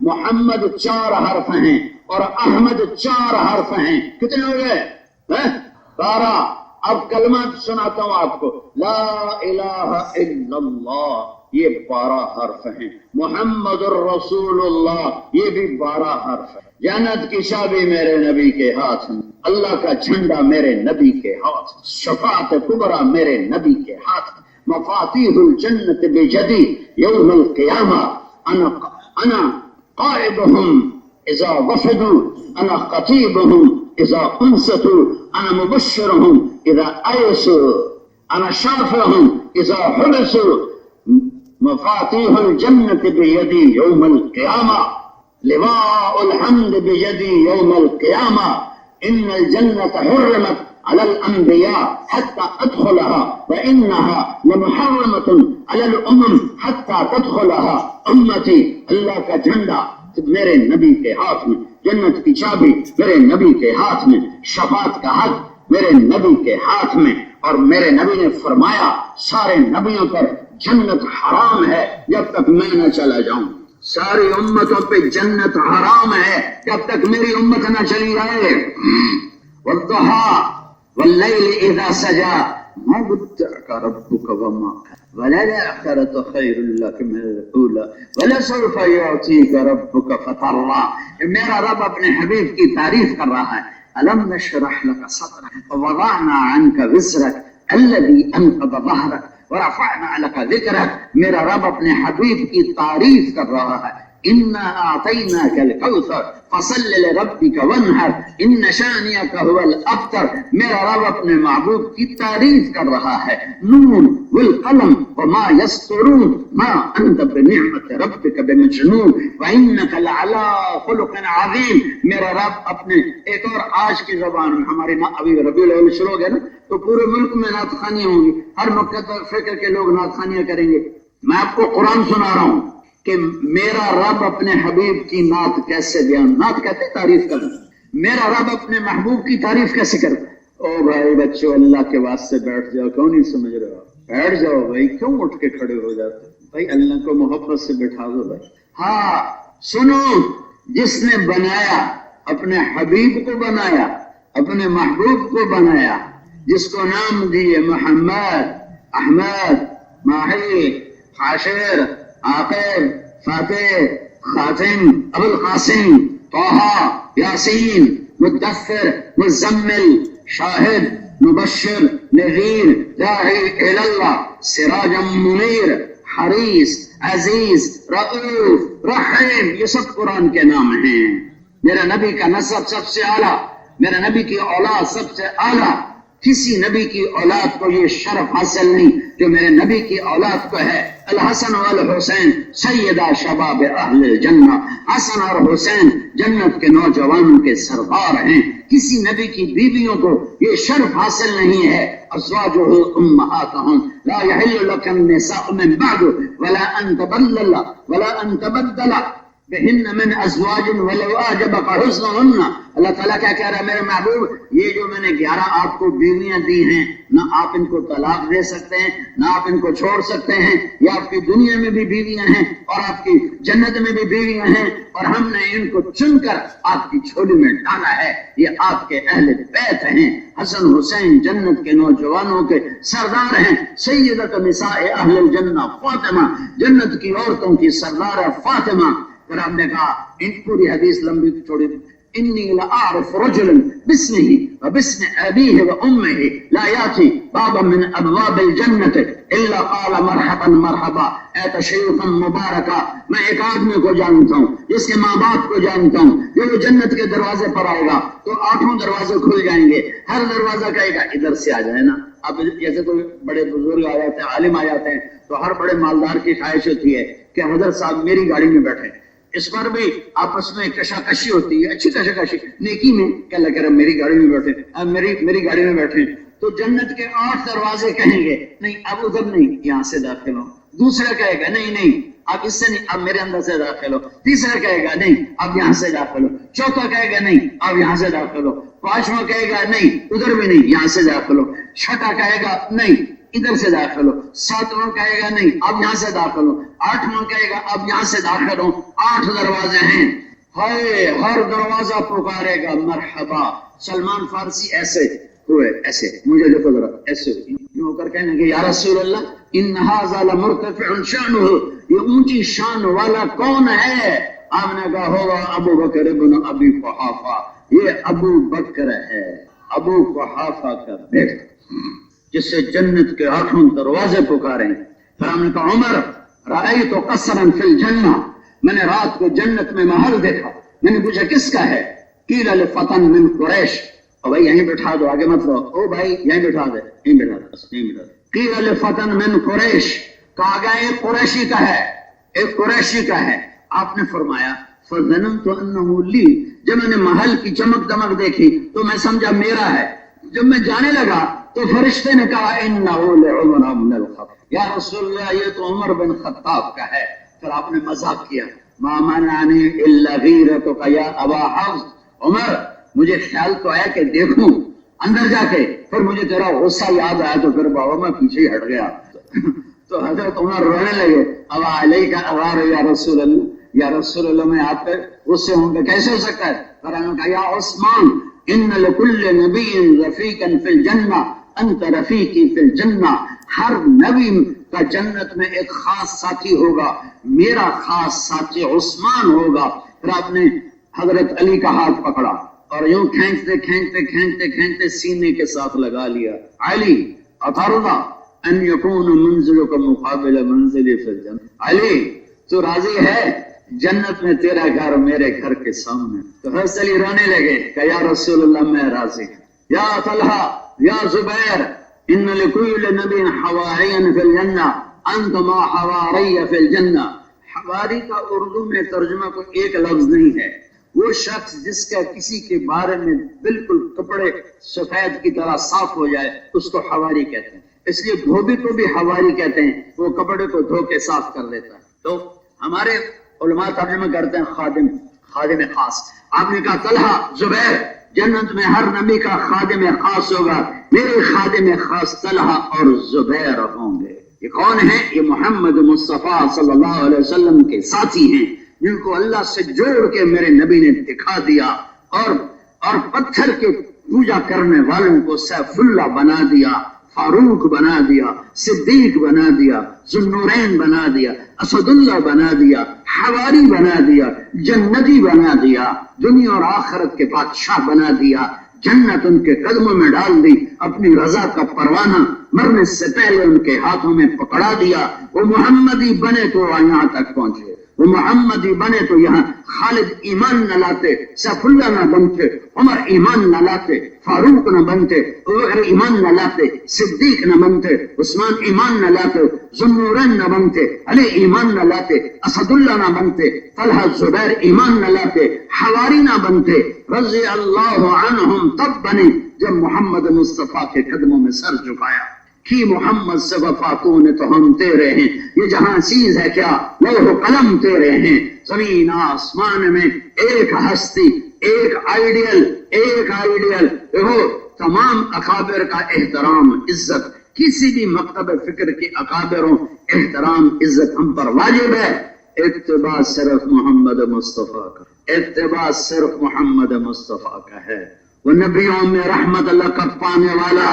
محمد 4 حرف ہیں اور احمد 4 حرف ہیں. کتنے ہو گئے؟ 12. اب کلمہ سناتا ہوں آپ کو. لا الہ الا اللہ یہ 12 حرف ہیں. محمد الرسول اللہ یہ بھی 12 حرف ہے. جنت کی چابی میرے نبی کے ہاتھ میں، اللہ کا جھنڈا میرے نبی کے ہاتھ میں، شفاعت کبریٰ میرے نبی کے ہاتھ میں، مفاتیح الجنت بجدی یوم القیامہ، انا قائدهم اذا وفدوا، انا خطیبهم اذا انصتوا، انا مبشرهم اذا ایسوا، انا شافعهم اذا حبسوا، مفاتيح الجنة بيدي يوم القيامة، لواء الحمد بيدي يوم القيامة، إن الجنة حرمت على الأنبياء حتى أدخلها، وإنها لمحرمة على الأمم حتى تدخلها أمتي. اللہ کا جھنڈا میرے نبی کے ہاتھ میں، جنت کی چابی میرے نبی کے ہاتھ میں، شفاعت کا حق میرے نبی کے ہاتھ میں. اور میرے نبی نے فرمایا سارے نبیوں پر جنت حرام ہے جب تک میں نہ چلا جاؤں. ساری امتوں پہ جنت حرام ہے جب تک میری امت نہ چلی جائے. والضحى والليل اذا سجى ما ودعك ربك وما وللآخرة خير لك من الأولى ولسوف يعطيك ربك فترضى. میرا رب اپنے حبیب کی تعریف کر رہا ہے. ألم نشرح لك صدرك ووضعنا عنك وزرك الذي أنقض ظهرك ورفعنا لك ذكرك. میرا رب اپنے حبیب کی تعریف کر رہا ہے. إنا أعطيناك الكوثر فصل لربك وانحر إن شانئك هو الأبتر. میرا رب اپنے محبوب کی تعریف کر رہا ہے. نون والقلم وما يسطرون ما أنت بنعمة ربك بمجنون وإنك لعلى خلق عظيم. میرا رب اپنے ایک اور آج کی زبان میں، ہمارے ابھی ربیع الاول شروع ہو گیا نا، تو پورے ملک میں نعت خوانیاں ہوں گی، ہر مکتب فکر کے لوگ نعت خوانیاں کریں گے. میں آپ کو قرآن سنا رہا ہوں کہ میرا رب اپنے حبیب کی نعت کیسے بیان، نعت کہتے ہیں تعریف کرنا. میرا رب اپنے محبوب کی تعریف کیسے کرتا ہے. او بھائی بچوں اللہ کے واسطے بیٹھ جاؤ، کیوں نہیں سمجھ رہے ہو؟ بیٹھ جاؤ بھائی، کیوں اٹھ کے کھڑے ہو جاتے بھائی؟ اللہ کو محبت سے بٹھا دو بھائی. ہاں سنو، جس نے بنایا اپنے حبیب کو، بنایا اپنے محبوب کو، بنایا جس کو نام دیے محمد، احمد، ماہی، حاشر، عاقب، فاتح، خاتم، ابو القاسم، طه، یاسین، مدثر، مزمل، شاہد، مبشر، نذیر، داعی الی اللہ، سراجا منیر، حریص، عزیز، رؤوف، رحیم، یہ سب قرآن کے نام ہیں. میرا نبی کا نسب سب سے اعلیٰ، میرا نبی کی اولاد سب سے اعلیٰ. کسی نبی کی اولاد کو یہ شرف حاصل نہیں جو میرے نبی کی اولاد کو ہے. الحسن والحسین سیدہ شباب اہل الجنہ. حسن اور حسین جنت کے نوجوانوں کے سردار ہیں. کسی نبی کی بیویوں کو یہ شرف حاصل نہیں ہے. ازواجہ امہاتہم لا یحل لک النساء من بعد ولا ان تبدل بہن من ازواج ولو اعجبک حسنہن. اللہ تعالیٰ کیا کہہ رہا ہے میرے محبوب، یہ جو میں نے 11 آپ کو بیویاں دی ہیں، نہ آپ ان کو طلاق دے سکتے ہیں، نہ آپ ان کو چھوڑ سکتے ہیں. یہ آپ کی دنیا میں بھی بیویاں ہیں اور آپ کی جنت میں بھی بیویاں ہیں، اور ہم نے ان کو چن کر آپ کی جھولی میں ڈالا ہے. یہ آپ کے اہل بیت ہیں. حسن حسین جنت کے نوجوانوں کے سردار ہیں. سیدۃ نساء اہل الجنہ فاطمہ، جنت کی عورتوں کی سردار ہے فاطمہ. پھر آپ نے کہا ان پوری حدیث لمبی چھوڑی، انی لأعرف رجلا باسمه وباسم ابيه وامه لا ياتي بابا من ابواب الجنة الا قال مرحبا مرحبا اے تشریفا مبارکا. میں ایک آدمی کو جانتا ہوں جس کے ماں باپ کو جانتا ہوں، جو جنت کے دروازے پر آئے گا تو 8 دروازے کھل جائیں گے. ہر دروازہ کہے گا ادھر سے آ جائے نا. اب جیسے کوئی بڑے بزرگ آ جاتے ہیں، عالم آ جاتے ہیں، تو ہر بڑے مالدار کی خواہش ہوتی ہے کہ حضرت صاحب میری گاڑی میں بیٹھے. اس پر بھی آپس میں کشاکشی ہوتی ہے، اچھی کشاکشی نیکی میں کہ اللہ کہہ رہا میری گاڑی میں بیٹھے، میری گاڑی میں بیٹھے. تو جنت کے 8 دروازے کہیں گے نہیں اب ادھر نہیں، یہاں سے داخل ہو. دوسرا کہے گا نہیں اب اس سے نہیں، اب میرے اندر سے داخل ہو. تیسرا کہے گا نہیں اب یہاں سے داخل ہو. چوتھا کہے گا نہیں اب یہاں سے داخل ہو. 5واں کہے گا نہیں ادھر بھی نہیں، یہاں سے داخل ہو. 6واں کہے گا نہیں ادھر سے داخل ہو، 7واں کہے گا نہیں اب یہاں سے داخل ہو، 8واں کہے گا اب یہاں سے داخل ہو، 8 دروازے ہیں، ہر دروازہ پکارے گا مرحبا۔ سلمان فارسی ایسے ہوئے، ایسے مجھے دیکھو ذرا، ایسے یوں ہو کر کہنے کہ یا رسول اللہ ان ھذا لمرتفع شأنہ، یہ اونچی شان والا کون ہے؟ آپ نے کہا ہوگا ابو بکر ابن ابی قحافہ، یہ ابو بکر ہے، ابو قحافہ کا بیٹا، جس سے جنت کے 8 دروازے پکارے۔ پھر ہم نے کہا عمر رأیت قصرا فی الجنہ، میں نے رات کو جنت میں محل دیکھا۔ میں نے پوچھا کس کا ہے؟ قیل لفتن من قریش، اور بھائی یہیں بٹھا دو، آگے مت رہو، او بھائی یہیں بٹھا دے، یہیں بٹھا دے، یہیں بٹھا دے۔ قیل لفتن من قریش، کہا گیا ایک قریشی کا ہے، ایک قریشی کا ہے۔ آپ نے فرمایا فظننت انه لی، جب میں نے محل کی چمک دمک دیکھی تو میں سمجھا میرا ہے۔ جب میں جانے لگا تو فرشتے نے کہا انه لعمر بن الخطاب، یا رسول اللہ یہ تو عمر بن خطاب کا ہے۔ پھر آپ نے مذاق کیا، ما منعنی الا غیرتک یا ابا حفص، عمر مجھے خیال تو آیا کہ دیکھوں اندر جا کے، پھر مجھے تیرا غصہ یاد آیا تو پھر بابا میں پیچھے ہی ہٹ گیا۔ تو حضرت عمر رونے لگے، اب علیہ کا اغار یا رسول اللہ، یا رسول اللہ میں آپ پہ غصے ہوں گے، کیسے ہو سکتا ہے؟ پھر انہوں نے کہا یا عثمان ان لکل نبی رفیقا فی الجنہ انت رفیقی فی الجنہ، ہر نبی کا جنت میں ایک خاص ساتھی ہوگا، میرا خاص ساتھی عثمان ہوگا۔ پھر آپ نے حضرت علی کا ہاتھ پکڑا اور یوں کھینچتے کھینچتے کھینچتے کھینچتے سینے کے ساتھ لگا لیا، علی اترضی ان یکون منزلک مقابل منزلی فی الجنہ، علی تو راضی ہے جنت میں تیرا گھر میرے گھر کے سامنے؟ تو حضرت علی رونے لگے کہ یا رسول اللہ میں راضی ہوں۔ یا طلحہ یا زبیر ان لکل نبی حواریا فی الجنہ انتما حواری فی الجنہ، حواری کا اردو میں ترجمہ کوئی ایک لفظ نہیں ہے، وہ شخص جس کا کسی کے بارے میں بالکل کپڑے سفید کی طرح صاف ہو جائے اس کو حواری کہتے ہیں، اس لیے دھوبی کو بھی حواری کہتے ہیں، وہ کپڑے کو دھو کے صاف کر لیتا ہے۔ تو ہمارے علماء ترجمہ کرتے ہیں خادم، خادم خاص۔ آپ نے کہا طلحہ زبیر جنت میں ہر نبی کا خادم خاص ہوگا، میرے خادم خاص طلحہ اور زبیر ہوں گے۔ یہ کون ہیں؟ یہ محمد مصطفیٰ صلی اللہ علیہ وسلم کے ساتھی ہیں، جن کو اللہ سے جوڑ کے میرے نبی نے دکھا دیا، اور پتھر کے پوجا کرنے والوں کو سیف اللہ بنا دیا، فاروق بنا دیا، صدیق بنا دیا، ذوالنورین بنا دیا، اسد اللہ بنا دیا، حواری بنا دیا، جنتی بنا دیا، دنیا اور آخرت کے بادشاہ بنا دیا، جنت ان کے قدموں میں ڈال دی، اپنی رضا کا پروانہ مرنے سے پہلے ان کے ہاتھوں میں پکڑا دیا۔ وہ محمدی بنے تو یہاں تک پہنچے، وہ محمدی بنے تو یہاں خالد ایمان نہ لاتے، سیف اللہ نہ بنتے، عمر ایمان نہ لاتے، فاروق نہ بنتے، ابوبکر ایمان نہ لاتے، صدیق نہ بنتے، عثمان ایمان نہ لاتے، ذوالنورین نہ بنتے، علی ایمان نہ لاتے، اسد اللہ نہ بنتے، طلحہ زبیر ایمان نہ لاتے، حواری نہ بنتے، رضی اللہ عنہم تب بنے جب محمد مصطفیٰ کے قدموں میں سر جھکایا۔ کی محمد سے وفا تو نے تو ہم تیرے ہیں، یہ جہاں چیز ہے کیا لوح قلم تیرے ہیں، زمین آسمان میں ایک ہستی، ایک آئیڈیل، ایک آئیڈیل۔ دیکھو تمام اکابر کا احترام عزت، کسی بھی مکتب فکر کے اکابروں احترام عزت ہم پر واجب ہے، اتباع صرف محمد مصطفیٰ کا، اتباع صرف محمد مصطفیٰ کا ہے۔ وہ نبیوں میں رحمت لقب پانے والا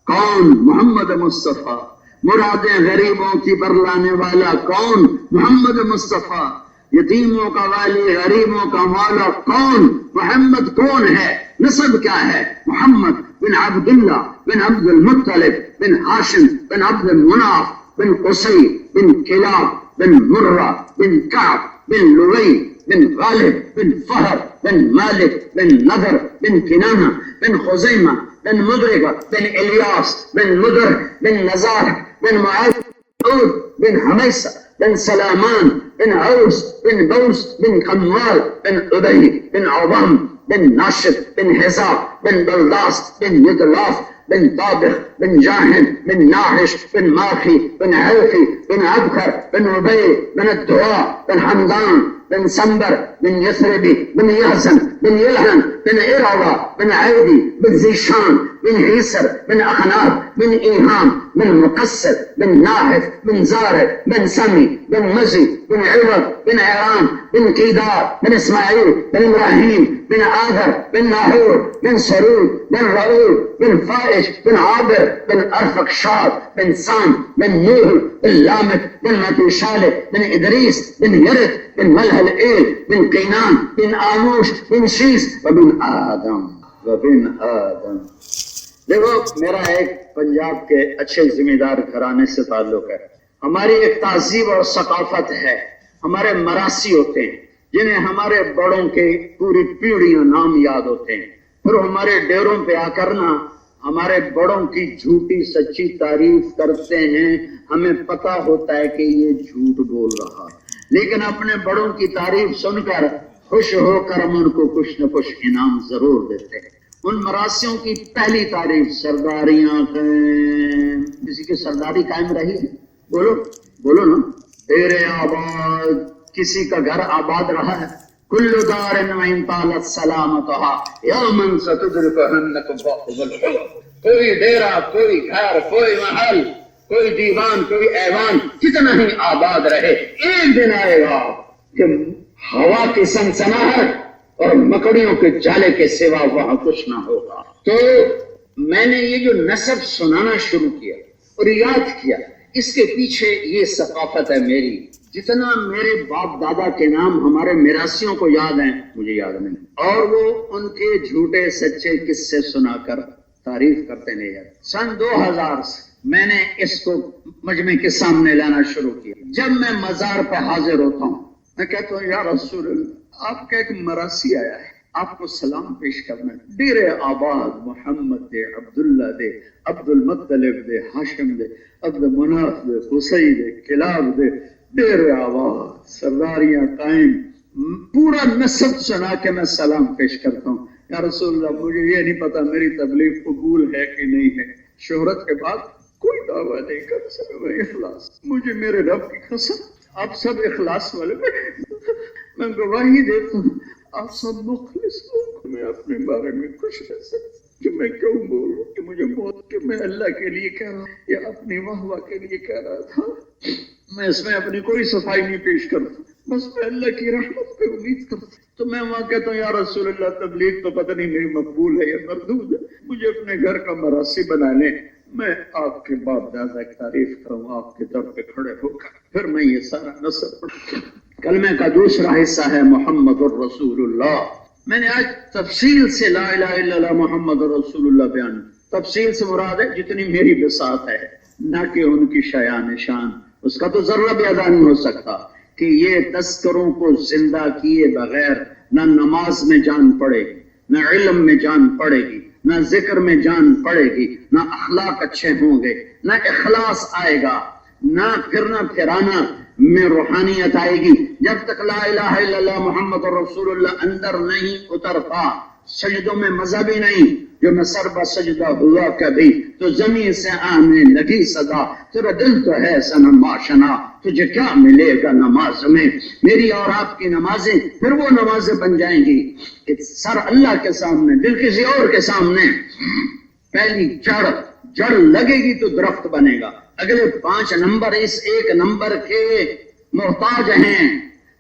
کون؟ محمد مصطفیٰ۔ مرادیں غریبوں کی برلانے والا کون؟ محمد مصطفیٰ۔ یتیموں کا والی، غریبوں کا مولا کون؟ محمد کون ہے؟ نسب کیا ہے؟ محمد بن عبداللہ بن عبد المطلب بن ہاشم بن عبد المناف بن قصی بن کلاب بن مرہ بن کعب بن لوی بن غالب بن فہر بن مالک بن نضر بن کنانہ بن خزیمہ بن مدرکہ بن الیاس بن مدر بن نزار بن معاذ بن حمیسہ بن سلامان بن عوس بن بوس بن قموال بن ابی بن عوام بن ناشد بن حزاب بن بلداس بن یدلاف بن طابخ بن جاہن بن ناحش بن ماخی بن عوفی بن عبخر بن عبی بن الدعاء بن حمدان بن سنبر بن يثربي بن يهزم بن يلهن بن إروى بن عيدي بن زيشان بن عيسر بن أخناب بن إيهام بن مقصر بن ناحف بن زارع بن سمي بن مزي بن عوض بن عرام بن كيدار بن إسماعيل بن إبراهيم بن آذر بن ناحور بن سرود بن رؤول بن فائش بن عابر بن أرفقشاد بن سام بن نوح بن لامت بن متوشالة بن إدريس بن يرث بن ملهلئيل بن قينان بن آموش بن شيس وبن آدم دیکھو میرا ایک پنجاب کے اچھے ذمہ دار گھرانے سے تعلق ہے. ہماری ایک تہذیب اور ثقافت ہے. ہمارے مراسی ہوتے ہیں جنہیں ہمارے بڑوں کے پوری پیڑھیاں نام یاد ہوتے ہیں. پھر ہمارے ڈیروں پہ آ کر نا ہمارے بڑوں کی جھوٹی سچی تعریف کرتے ہیں. ہمیں پتا ہوتا ہے کہ یہ جھوٹ بول رہا ہے، لیکن اپنے بڑوں کی تعریف سن کر خوش ہو کر ہم ان کو کچھ نہ کچھ انعام ضرور دیتے ہیں. ان مراسیوں کی پہلی تعریف سرداریاں. کسی کی سرداری قائم رہی ہے؟ بولو بولو نا. تیرے آباد، کسی کا گھر آباد رہا ہے؟ کل دار وإن طالت سلامتها یوما ستدرکهن بعض الحور. کوئی ڈیرا، کوئی گھر، کوئی محل، کوئی دیوان، کوئی ایوان کتنا ہی آباد رہے، ایک دن آئے گا کہ ہوا کی سنسناہٹ اور مکڑیوں کے جالے کے سوا وہاں کچھ نہ ہوگا. تو میں نے یہ جو نسب سنانا شروع کیا اور یاد کیا، اس کے پیچھے یہ ثقافت ہے میری. جتنا میرے باپ دادا کے نام ہمارے میراثیوں کو یاد ہیں مجھے یاد نہیں، اور وہ ان کے جھوٹے سچے قصے سنا کر تعریف کرتے نہیں ہیں. سن 2000 سے میں نے اس کو مجمع کے سامنے لانا شروع کیا. جب میں مزار پہ حاضر ہوتا ہوں میں کہتا ہوں یا رسول اللہ، آپ کا ایک مراسی آیا ہے، آپ کو سلام پیش کرنا ہے. ڈیر آباد محمد دے، عبداللہ دے، عبد المطلب دے، ہاشم دے، عبد مناف دے، قصی دے، کلاب دے، ڈیر آباد سرداریاں قائم. پورا نسب سنا کے میں سلام پیش کرتا ہوں. یا رسول اللہ، مجھے یہ نہیں پتا میری تبلیغ قبول ہے کہ نہیں ہے. شہرت کے بعد کوئی دعویٰ نہیں کر سکتا. میں اخلاص، مجھے میرے رب کی قسم آپ سب اخلاص والے، میں گواہی دیتا ہوں آپ سب مخلص لوگ. میں اپنے بارے میں کچھ نہیں سکتا کہ میں کیوں بولوں کہ مجھے موت کہ میں اللہ کے لیے کہہ رہا یا اپنی واہ واہ کے لیے کہہ رہا تھا. میں اس میں اپنی کوئی صفائی نہیں پیش کرتا، بس میں اللہ کی رحمت پہ امید کرتا. تو میں وہاں کہتا ہوں یا رسول اللہ، تبلیغ تو پتہ نہیں میری مقبول ہے یا مردود ہے، مجھے اپنے گھر کا مراسی بنا لیں. میں آپ کے باپ دادا کی تعریف کروں آپ کے در پہ کھڑے ہو کر، پھر میں یہ سارا نصب پڑھوں. کلمے کا دوسرا حصہ ہے محمد الرسول اللہ. میں نے آج تفصیل سے لا الہ الا اللہ محمد الرسول اللہ بیان. تفصیل سے مراد ہے جتنی میری بساط ہے، نہ کہ ان کی شایان نشان. اس کا تو ذرہ بھی ادا نہیں ہو سکتا کہ یہ تذکروں کو زندہ کیے بغیر نہ نماز میں جان پڑے گی، نہ علم میں جان پڑے گی، نہ ذکر میں جان پڑے گی، نہ اخلاق اچھے ہوں گے، نہ اخلاص آئے گا، نہ پھرنا پھرانا میں روحانیت آئے گی. جب تک لا الہ الا اللہ محمد رسول اللہ اندر نہیں اترتا، سجدوں میں مزہ بھی نہیں. جو میں سر بسجدہ ہوا کبھی تو زمین سے آنے لگی صدا، تیرا دل تو ہے صنم آشنا، تجھے کیا ملے گا نماز میں. میری اور آپ کی نمازیں پھر وہ نمازیں بن جائیں گی کہ سر اللہ کے سامنے، دل کسی اور کے سامنے. پہلی جڑ لگے گی تو درخت بنے گا. اگلے 5 نمبر اس ایک نمبر کے محتاج ہیں،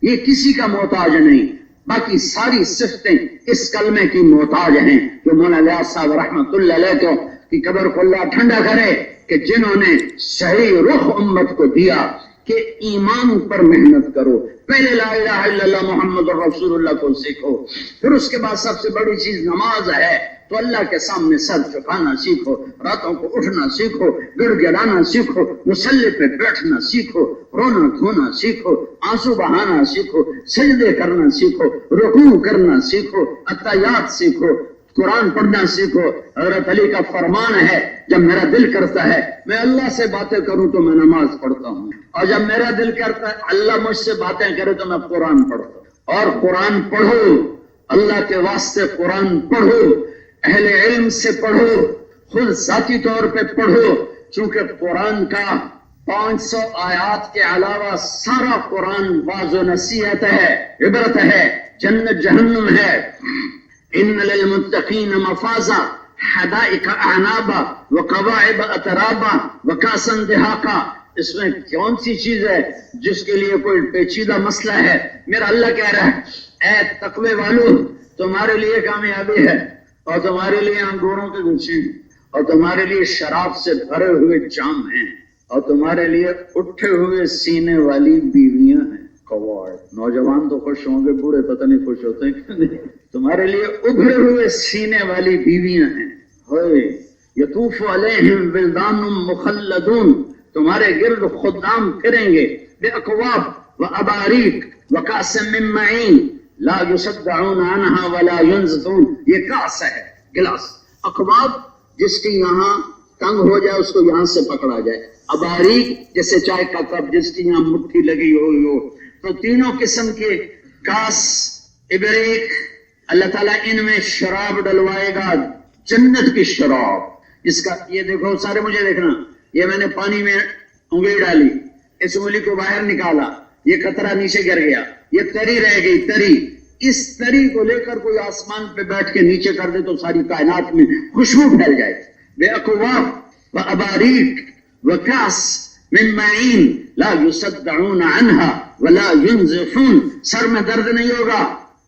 یہ کسی کا محتاج نہیں. باقی ساری صفتیں اس کلمے کی محتاج ہیں. جو مولانا لیاس صاحب رحمت اللہ علیہ کو کی قبر کو اللہ ٹھنڈا کرے کہ جنہوں نے صحیح رخ امت کو دیا کہ ایمان پر محنت کرو. پہلے لا الہ الا اللہ محمد رسول اللہ کو سیکھو، پھر اس کے بعد سب سے بڑی چیز نماز ہے. تو اللہ کے سامنے سر جھکانا سیکھو، راتوں کو اٹھنا سیکھو، گڑ گڑانا سیکھو، مصلی پہ بیٹھنا سیکھو، رونا دھونا سیکھو، آنسو بہانا سیکھو، سجدے کرنا سیکھو، رکوع کرنا سیکھو، اتحیات سیکھو، قرآن پڑھنا سیکھو. حضرت علی کا فرمان ہے جب میرا دل کرتا ہے میں اللہ سے باتیں کروں تو میں نماز پڑھتا ہوں، اور جب میرا دل کرتا ہے اللہ مجھ سے باتیں کرے تو میں قرآن پڑھتا ہوں. اور قرآن پڑھو، اللہ کے واسطے قرآن پڑھو، اہل علم سے پڑھو، خود ذاتی طور پہ پڑھو. چونکہ قرآن کا 500 آیات کے علاوہ سارا قرآن واض و نصیحت ہے، عبرت ہے، جنت جہنم ہے. ان للمتقین مفازا حدائق اعنابا وقواعب اترابا وکاسا دہاقا. اس میں کون سی چیز ہے جس کے لیے کوئی پیچیدہ مسئلہ ہے؟ میرا اللہ کہہ رہا ہے اے تقوی والو، تمہارے لیے کامیابی ہے، اور تمہارے لیے انگوروں کے گچھے ہیں، اور تمہارے لیے شراب سے بھرے ہوئے جام ہیں، اور تمہارے لیے اٹھے ہوئے سینے والی بیویاں ہیں. نوجوان تو خوش ہوں گے، بوڑھے پتہ نہیں خوش ہوتے ہیں کہ نہیں. تمہارے لیے ابھرے ہوئے سینے والی بیویاں ہیں. یطوف علیہم ولدان مخلدون، تمہارے گرد خدام پھریں گے. بأکواب واباریق وکأس من معین لا یصدعون عنہا ولا ینزفون. یہ کاس ہے، گلاس. اکواب جس کی یہاں تنگ ہو جائے اس کو یہاں سے پکڑا جائے. اباریق جیسے چائے کا کپ جس کی یہاں مٹھی لگی ہوئی ہو. تو تینوں قسم کے کاس، ابریق، اللہ تعالیٰ ان میں شراب ڈلوائے گا، جنت کی شراب. اس کا یہ دیکھو سارے، مجھے دیکھنا، یہ میں نے پانی میں انگلی ڈالی، اس انگلی کو باہر نکالا، یہ قطرہ نیچے گر گیا، یہ تری رہ گئی. تری، اس تری کو لے کر کوئی آسمان پہ بیٹھ کے نیچے کر دے تو ساری کائنات میں خوشبو پھیل جائے. بأکواب واباریق وکأس من معین لا یصدعون عنہا ولا ینزفون. سر میں درد نہیں ہوگا،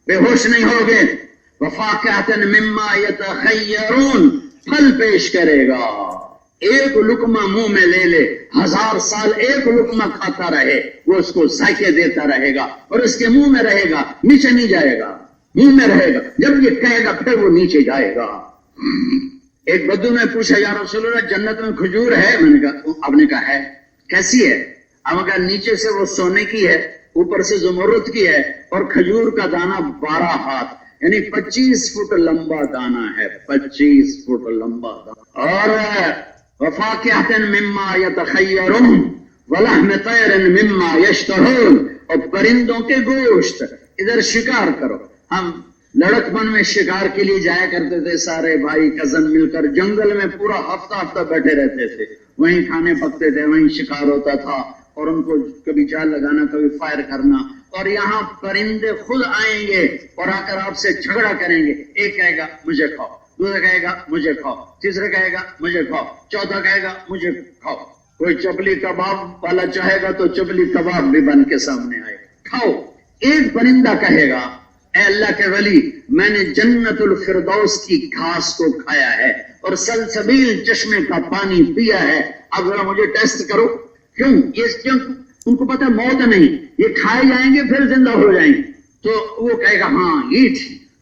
بے ہوش نہیں ہوگے. وفاکہۃ مما یتخیرون، پھل پیش کرے گا. ایک لقمہ منہ میں لے لے، 1000 سال ایک لقمہ کھاتا رہے، وہ اس کو ذائقے دیتا رہے گا، اور اس کے منہ میں رہے گا، نیچے نہیں جائے گا، منہ میں رہے گا. جب یہ کہے گا پھر وہ نیچے جائے گا. ایک بدو نے پوچھا یا رسول اللہ جنت میں کھجور ہے؟ میں نے کہا، آپ نے کہا ہے. کیسی ہے؟ اب کہا نیچے سے وہ سونے کی ہے، اوپر سے زمرد کی ہے، اور کھجور کا دانہ 12 ہاتھ یعنی 25 فٹ لمبا دانہ ہے. 25 فٹ لمبا دانہ. اور وفاکہۃ مما یتخیرون ولحم طیر مما یشتہون، اور پرندوں کے گوشت. ادھر شکار کرو. ہم لڑک پن میں شکار کے لیے جایا کرتے تھے، سارے بھائی کزن مل کر جنگل میں پورا ہفتہ بیٹھے رہتے تھے، وہیں کھانے پکتے تھے، وہیں شکار ہوتا تھا، اور ان کو کبھی جال لگانا، کبھی فائر کرنا. اور یہاں پرندے خود آئیں گے اور آ کر آپ سے جھگڑا کریں گے. ایک کہے گا مجھے کھاؤ، دوسرا کہے گا مجھے کھاؤ، تیسرا کہے گا مجھے کھاؤ، چوتھا کہے گا مجھے کھاؤ. کوئی چپلی کباب والا چاہے گا تو چپلی کباب بھی بن کے سامنے آئے گا، کھاؤ. ایک پرندہ کہے گا اے اللہ کے ولی، میں نے جنت الفردوس کی گھاس کو کھایا ہے اور سلسبیل چشمے کا پانی پیا ہے، اب ذرا مجھے ٹیسٹ کرو. کیوں؟ یہ ان کو پتہ موت نہیں، یہ کھائے جائیں گے پھر زندہ ہو جائیں گے. تو وہ کہے گا ہاں یہ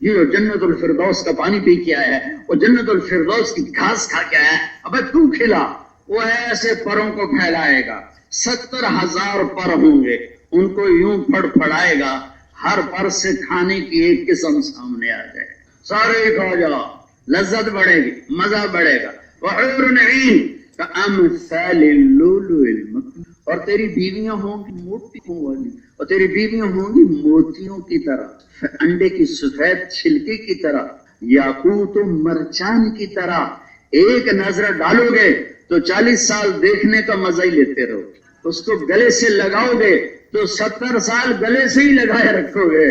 جو جنت الفردوس کا پانی پی کے آیا ہے، وہ جنت الفردوس کی گھاس کھا کے آیا ہے، ابے تو کھلا. وہ ایسے پروں کو پھیلائے گا، 70,000 پر ہوں گے، ان کو یوں پھڑ پھڑائے گا، ہر پر سے کھانے کی ایک قسم سامنے آ جائے، سارے کھا جاؤ، لذت بڑھے گی، مزہ بڑھے گا. وحور عین کامثال اللؤلؤ المکنون، اور تیری بیویاں ہوں گی موتیوں والی، اور تیری بیویاں ہوں گی موتیوں کی طرح، انڈے کی سفید چھلکے کی طرح، یاقوت و مرجان کی طرح. ایک نظر ڈالو گے تو 40 سال دیکھنے کا مزہ ہی لیتے رہو. اس کو گلے سے لگاؤ گے تو 70 سال گلے سے ہی لگائے رکھو گے.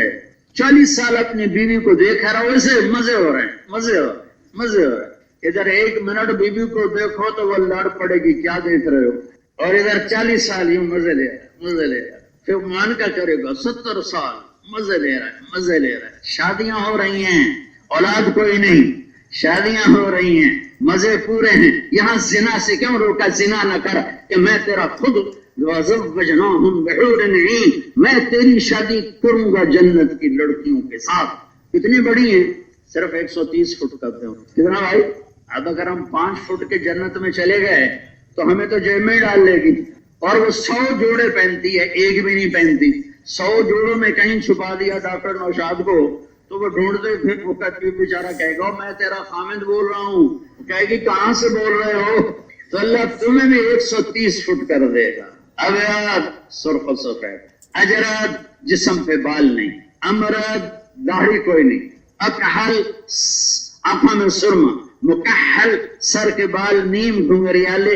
40 سال اپنی بیوی کو دیکھا رہو، اسے مزے ہو رہے ہیں، مزے ہو رہے ہیں. ادھر 1 منٹ بیوی کو دیکھو تو وہ لڑ پڑے گی، کیا دیکھ رہے ہو، اور ادھر 40 سال یوں مزے لے رہا. پھر مان کا کرے گا 70 سال مزے لے رہا ہے. شادیاں ہو رہی ہیں، اولاد کوئی نہیں، شادیاں ہو رہی ہیں، مزے پورے ہیں. یہاں زنا سے کیوں روکا؟ زنا نہ کر کہ میں تیرا خود وَزَوَّجْنَاهُمْ بِحُورٍ عِينٍ، میں تیری شادی کروں گا جنت کی لڑکیوں کے ساتھ. کتنی بڑی ہیں؟ صرف 130 فٹ کرتے ہوں. کتنا بھائی؟ اب اگر ہم 5 فٹ کے جنت میں چلے گئے تو ہمیں تو جیب میں ڈال لے گی. اور وہ 100 جوڑے پہنتی ہے، ایک بھی نہیں پہنتی. 100 جوڑوں میں کہیں چھپا دیا ڈاکٹر نوشاد کو تو وہ ڈھونڈتے پھر وہ بیچارہ کہے گا میں تیرا خامد بول رہا ہوں. کہے گی کہاں سے بول رہے ہو؟ تو اللہ تمہیں بھی 130 فٹ کر دے گا. ابیاد سرخ و سفید، اجراد جسم پہ بال نہیں، امرد داڑھی کوئی نہیں، اکحل آنکھوں میں سرما، مکحل سر کے بال نیم گھنگریالے